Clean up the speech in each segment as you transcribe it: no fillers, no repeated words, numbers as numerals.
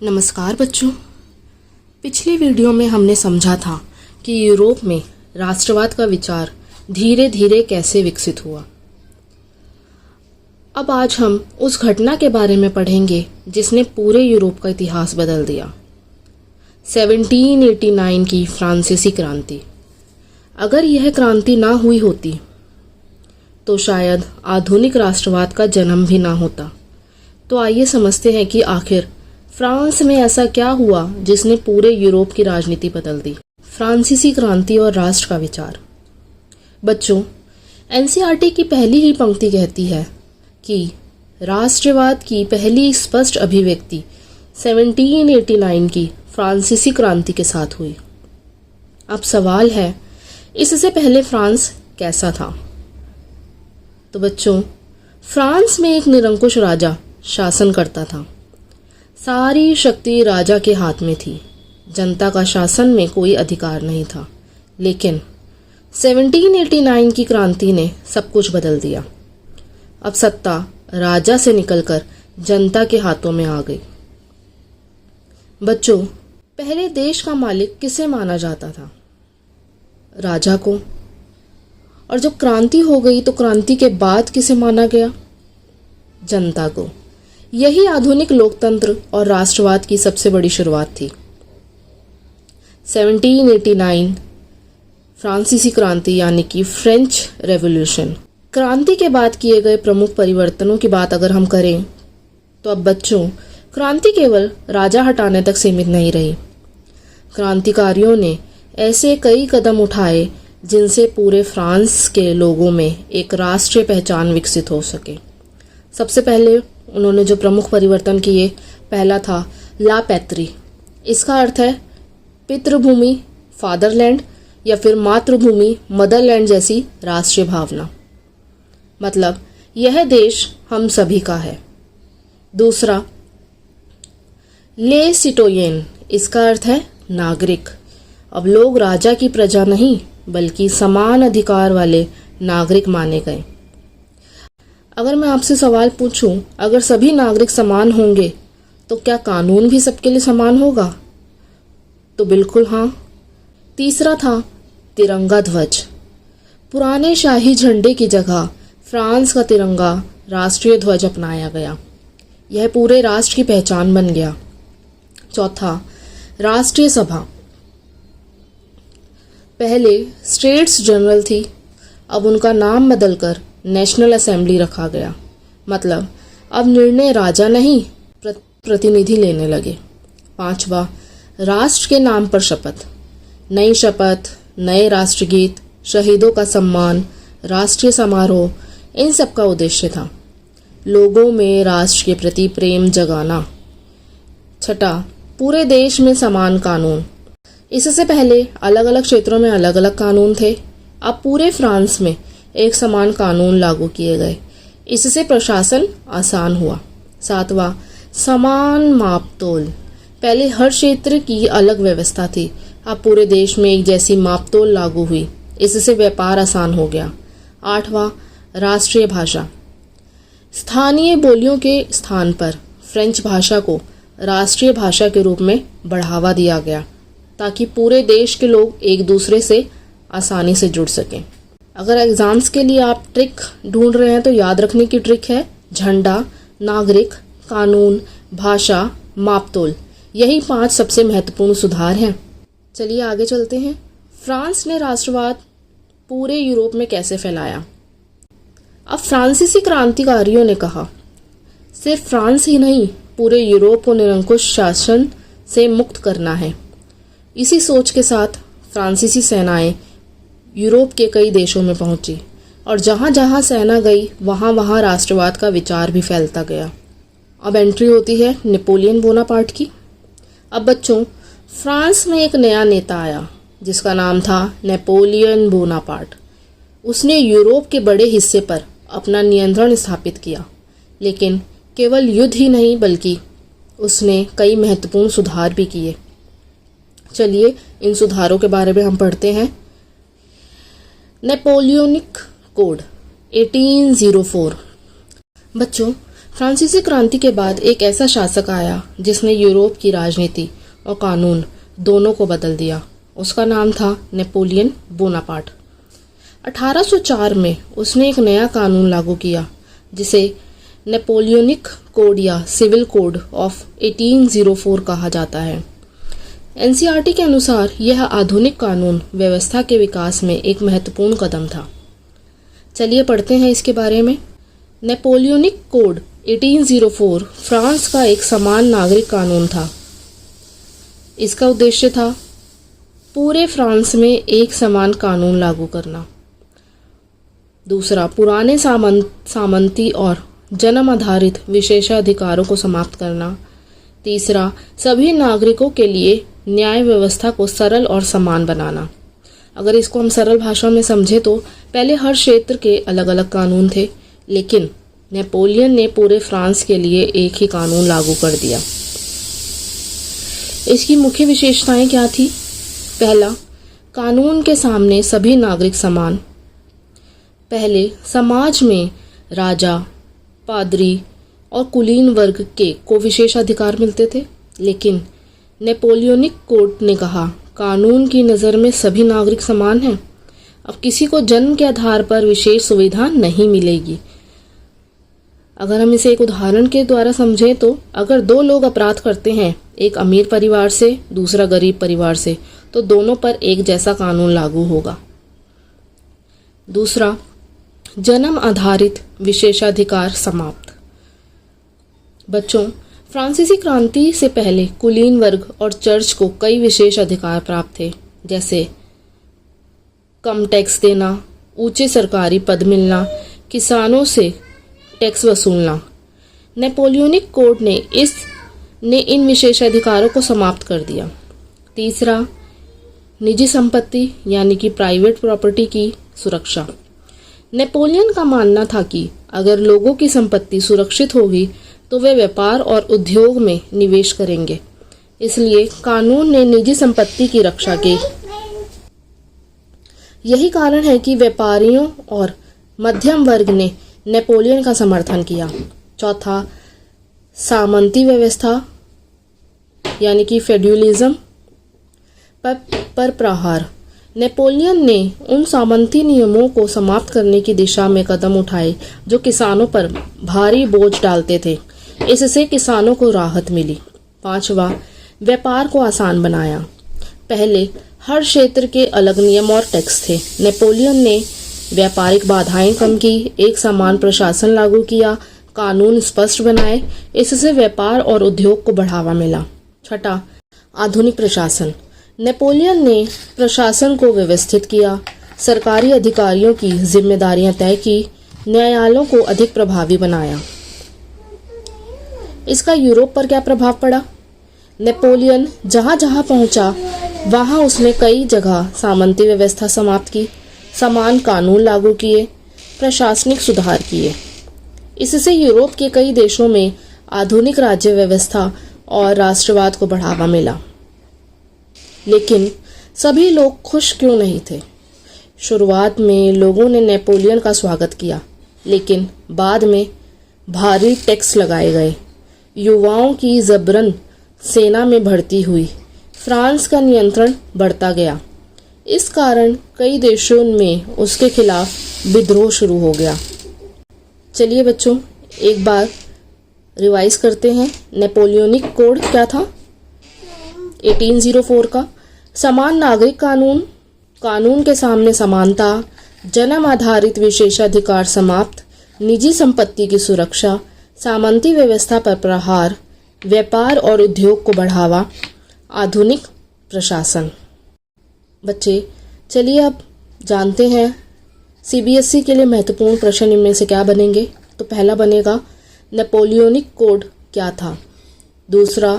नमस्कार बच्चों। पिछली वीडियो में हमने समझा था कि यूरोप में राष्ट्रवाद का विचार धीरे धीरे कैसे विकसित हुआ। अब आज हम उस घटना के बारे में पढ़ेंगे जिसने पूरे यूरोप का इतिहास बदल दिया, 1789 की फ्रांसीसी क्रांति। अगर यह क्रांति ना हुई होती तो शायद आधुनिक राष्ट्रवाद का जन्म भी ना होता। तो आइए समझते हैं कि आखिर फ्रांस में ऐसा क्या हुआ जिसने पूरे यूरोप की राजनीति बदल दी। फ्रांसीसी क्रांति और राष्ट्र का विचार। बच्चों, एनसीईआरटी की पहली ही पंक्ति कहती है कि राष्ट्रवाद की पहली स्पष्ट अभिव्यक्ति 1789 की फ्रांसीसी क्रांति के साथ हुई। अब सवाल है, इससे पहले फ्रांस कैसा था? तो बच्चों, फ्रांस में एक निरंकुश राजा शासन करता था। सारी शक्ति राजा के हाथ में थी। जनता का शासन में कोई अधिकार नहीं था। लेकिन 1789 की क्रांति ने सब कुछ बदल दिया। अब सत्ता राजा से निकलकर जनता के हाथों में आ गई। बच्चों, पहले देश का मालिक किसे माना जाता था? राजा को। और जब क्रांति हो गई तो क्रांति के बाद किसे माना गया? जनता को। यही आधुनिक लोकतंत्र और राष्ट्रवाद की सबसे बड़ी शुरुआत थी। 1789 फ्रांसीसी क्रांति यानी कि फ्रेंच रेवोल्यूशन। क्रांति के बाद किए गए प्रमुख परिवर्तनों की बात अगर हम करें तो अब बच्चों, क्रांति केवल राजा हटाने तक सीमित नहीं रही। क्रांतिकारियों ने ऐसे कई कदम उठाए जिनसे पूरे फ्रांस के लोगों में एक राष्ट्रीय पहचान विकसित हो सके। सबसे पहले उन्होंने जो प्रमुख परिवर्तन किए, पहला था ला पैत्री। इसका अर्थ है पितृभूमि, फादरलैंड, या फिर मातृभूमि, मदरलैंड जैसी राष्ट्रीय भावना। मतलब यह देश हम सभी का है। दूसरा ले सिटोयेन। इसका अर्थ है नागरिक। अब लोग राजा की प्रजा नहीं बल्कि समान अधिकार वाले नागरिक माने गए। अगर मैं आपसे सवाल पूछूं, अगर सभी नागरिक समान होंगे तो क्या कानून भी सबके लिए समान होगा? तो बिल्कुल हाँ। तीसरा था तिरंगा ध्वज। पुराने शाही झंडे की जगह फ्रांस का तिरंगा राष्ट्रीय ध्वज अपनाया गया। यह पूरे राष्ट्र की पहचान बन गया। चौथा, राष्ट्रीय सभा। पहले स्टेट्स जनरल थी, अब उनका नाम बदलकर नेशनल असेंबली रखा गया। मतलब अब निर्णय राजा नहीं प्रतिनिधि लेने लगे। पांचवा, राष्ट्र के नाम पर शपथ। नई शपथ, नए राष्ट्रगीत, शहीदों का सम्मान, राष्ट्रीय समारोह, इन सब का उद्देश्य था लोगों में राष्ट्र के प्रति प्रेम जगाना। छठा, पूरे देश में समान कानून। इससे पहले अलग अलग क्षेत्रों में अलग अलग कानून थे। अब पूरे फ्रांस में एक समान कानून लागू किए गए। इससे प्रशासन आसान हुआ। सातवां, समान मापतोल। पहले हर क्षेत्र की अलग व्यवस्था थी, अब पूरे देश में एक जैसी मापतोल लागू हुई। इससे व्यापार आसान हो गया। आठवां, राष्ट्रीय भाषा। स्थानीय बोलियों के स्थान पर फ्रेंच भाषा को राष्ट्रीय भाषा के रूप में बढ़ावा दिया गया ताकि पूरे देश के लोग एक दूसरे से आसानी से जुड़ सकें। अगर एग्जाम्स के लिए आप ट्रिक ढूंढ रहे हैं तो याद रखने की ट्रिक है झंडा, नागरिक, कानून, भाषा, मापतोल। यही 5 सबसे महत्वपूर्ण सुधार हैं। चलिए आगे चलते हैं। फ्रांस ने राष्ट्रवाद पूरे यूरोप में कैसे फैलाया? अब फ्रांसीसी क्रांतिकारियों ने कहा, सिर्फ फ्रांस ही नहीं, पूरे यूरोप को निरंकुश शासन से मुक्त करना है। इसी सोच के साथ फ्रांसीसी सेनाएं यूरोप के कई देशों में पहुंची और जहां जहां सेना गई वहां वहां राष्ट्रवाद का विचार भी फैलता गया। अब एंट्री होती है नेपोलियन बोनापार्ट की। अब बच्चों, फ्रांस में एक नया नेता आया जिसका नाम था नेपोलियन बोनापार्ट। उसने यूरोप के बड़े हिस्से पर अपना नियंत्रण स्थापित किया, लेकिन केवल युद्ध ही नहीं बल्कि उसने कई महत्वपूर्ण सुधार भी किए। चलिए इन सुधारों के बारे में हम पढ़ते हैं। Napoleonic code 1804। बच्चों, फ्रांसीसी क्रांति के बाद एक ऐसा शासक आया जिसने यूरोप की राजनीति और कानून दोनों को बदल दिया। उसका नाम था नेपोलियन बोनापार्ट। 1804 में उसने एक नया कानून लागू किया जिसे नेपोलियनिक कोड या सिविल कोड ऑफ 1804 कहा जाता है। एनसीईआरटी के अनुसार यह आधुनिक कानून व्यवस्था के विकास में एक महत्वपूर्ण कदम था। चलिए पढ़ते हैं इसके बारे में। नेपोलियनिक कोड 1804 फ्रांस का एक समान नागरिक कानून था। इसका उद्देश्य था पूरे फ्रांस में एक समान कानून लागू करना। दूसरा, पुराने सामंती और जन्म आधारित विशेषाधिकारों को समाप्त करना। तीसरा, सभी नागरिकों के लिए न्याय व्यवस्था को सरल और समान बनाना। अगर इसको हम सरल भाषा में समझे तो पहले हर क्षेत्र के अलग अलग कानून थे, लेकिन नेपोलियन ने पूरे फ्रांस के लिए एक ही कानून लागू कर दिया। इसकी मुख्य विशेषताएं क्या थी? पहला, कानून के सामने सभी नागरिक समान। पहले समाज में राजा, पादरी और कुलीन वर्ग को विशेष अधिकार मिलते थे, लेकिन नेपोलियनिक कोड ने कहा कानून की नज़र में सभी नागरिक समान हैं। अब किसी को जन्म के आधार पर विशेष सुविधा नहीं मिलेगी। अगर हम इसे एक उदाहरण के द्वारा समझें तो अगर दो लोग अपराध करते हैं, एक अमीर परिवार से दूसरा गरीब परिवार से, तो दोनों पर एक जैसा कानून लागू होगा। दूसरा, जन्म आधारित विशेषाधिकार समाप्त। बच्चों, फ्रांसीसी क्रांति से पहले कुलीन वर्ग और चर्च को कई विशेष अधिकार प्राप्त थे, जैसे कम टैक्स देना, ऊंचे सरकारी पद मिलना, किसानों से टैक्स वसूलना। नेपोलियनिक कोड ने इन विशेषाधिकारों को समाप्त कर दिया। तीसरा, निजी संपत्ति यानी कि प्राइवेट प्रॉपर्टी की सुरक्षा। नेपोलियन का मानना था कि अगर लोगों की संपत्ति सुरक्षित होगी तो वे व्यापार और उद्योग में निवेश करेंगे, इसलिए कानून ने निजी संपत्ति की रक्षा की। यही कारण है कि व्यापारियों और मध्यम वर्ग ने नेपोलियन का समर्थन किया। चौथा, सामंती व्यवस्था यानी कि फेड्यूलिज्म पर प्रहार। नेपोलियन ने उन सामंती नियमों को समाप्त करने की दिशा में कदम उठाए जो किसानों पर भारी बोझ डालते थे। इससे किसानों को राहत मिली। पांचवा, व्यापार को आसान बनाया। पहले हर क्षेत्र के अलग नियम और टैक्स थे। नेपोलियन ने व्यापारिक बाधाएं कम की, एक समान प्रशासन लागू किया, कानून स्पष्ट बनाए। इससे व्यापार और उद्योग को बढ़ावा मिला। छठा, आधुनिक प्रशासन। नेपोलियन ने प्रशासन को व्यवस्थित किया, सरकारी अधिकारियों की जिम्मेदारियां तय की, न्यायालयों को अधिक प्रभावी बनाया। इसका यूरोप पर क्या प्रभाव पड़ा? नेपोलियन जहां जहां पहुंचा वहां उसने कई जगह सामंती व्यवस्था समाप्त की, समान कानून लागू किए, प्रशासनिक सुधार किए। इससे यूरोप के कई देशों में आधुनिक राज्य व्यवस्था और राष्ट्रवाद को बढ़ावा मिला। लेकिन सभी लोग खुश क्यों नहीं थे? शुरुआत में लोगों ने नेपोलियन का स्वागत किया, लेकिन बाद में भारी टैक्स लगाए गए, युवाओं की जबरन सेना में भर्ती हुई, फ्रांस का नियंत्रण बढ़ता गया। इस कारण कई देशों में उसके खिलाफ विद्रोह शुरू हो गया। चलिए बच्चों, एक बार रिवाइज करते हैं। नेपोलियनिक कोड क्या था? 1804 का समान नागरिक कानून, कानून के सामने समानता, जन्म आधारित विशेषाधिकार समाप्त, निजी संपत्ति की सुरक्षा, सामंती व्यवस्था पर प्रहार, व्यापार और उद्योग को बढ़ावा, आधुनिक प्रशासन। बच्चे, चलिए अब जानते हैं सीबीएसई के लिए महत्वपूर्ण प्रश्न इनमें से क्या बनेंगे। तो पहला बनेगा नेपोलियनिक कोड क्या था। दूसरा,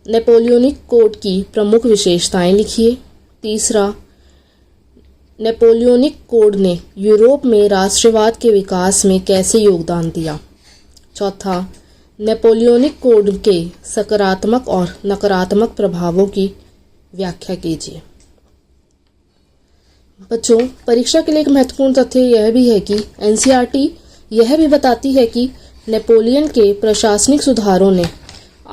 नेपोलियनिक कोड की प्रमुख विशेषताएं लिखिए। तीसरा, नेपोलियनिक कोड ने यूरोप में राष्ट्रवाद के विकास में कैसे योगदान दिया। चौथा, नेपोलियनिक कोड के सकारात्मक और नकारात्मक प्रभावों की व्याख्या कीजिए। बच्चों, परीक्षा के लिए एक महत्वपूर्ण तथ्य यह भी है कि एनसीईआरटी यह भी बताती है कि नेपोलियन के प्रशासनिक सुधारों ने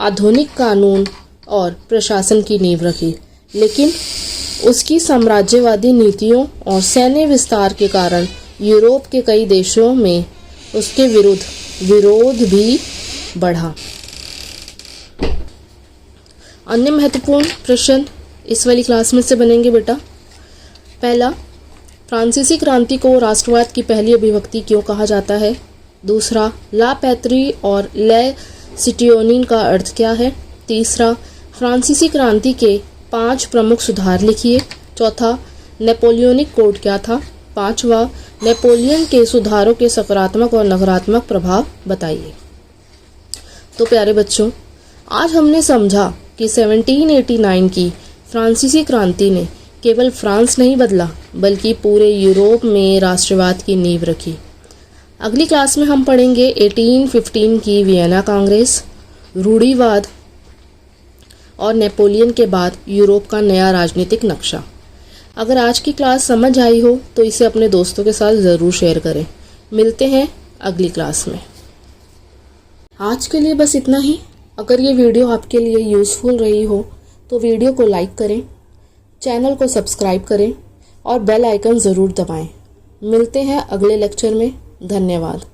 आधुनिक कानून और प्रशासन की नींव रखी, लेकिन उसकी साम्राज्यवादी नीतियों और सैन्य विस्तार के कारण यूरोप के कई देशों में उसके विरुद्ध विरोध भी बढ़ा। अन्य महत्वपूर्ण प्रश्न इस वाली क्लास में से बनेंगे बेटा। पहला, फ्रांसीसी क्रांति को राष्ट्रवाद की पहली अभिव्यक्ति क्यों कहा जाता है। दूसरा, ला पैत्री और ले सिटियोनिन का अर्थ क्या है। तीसरा, फ्रांसीसी क्रांति के 5 प्रमुख सुधार लिखिए। चौथा, नेपोलियनिक कोड क्या था। पांचवा, नेपोलियन के सुधारों के सकारात्मक और नकारात्मक प्रभाव बताइए। तो प्यारे बच्चों, आज हमने समझा कि 1789 की फ्रांसीसी क्रांति ने केवल फ्रांस नहीं बदला, बल्कि पूरे यूरोप में राष्ट्रवाद की नींव रखी। अगली क्लास में हम पढ़ेंगे 1815 की वियना कांग्रेस, रूढ़िवाद और नेपोलियन के बाद यूरोप का नया राजनीतिक नक्शा। अगर आज की क्लास समझ आई हो तो इसे अपने दोस्तों के साथ ज़रूर शेयर करें। मिलते हैं अगली क्लास में। आज के लिए बस इतना ही। अगर ये वीडियो आपके लिए यूज़फुल रही हो तो वीडियो को लाइक करें, चैनल को सब्सक्राइब करें और बेल आइकन ज़रूर दबाएं। मिलते हैं अगले लेक्चर में। धन्यवाद।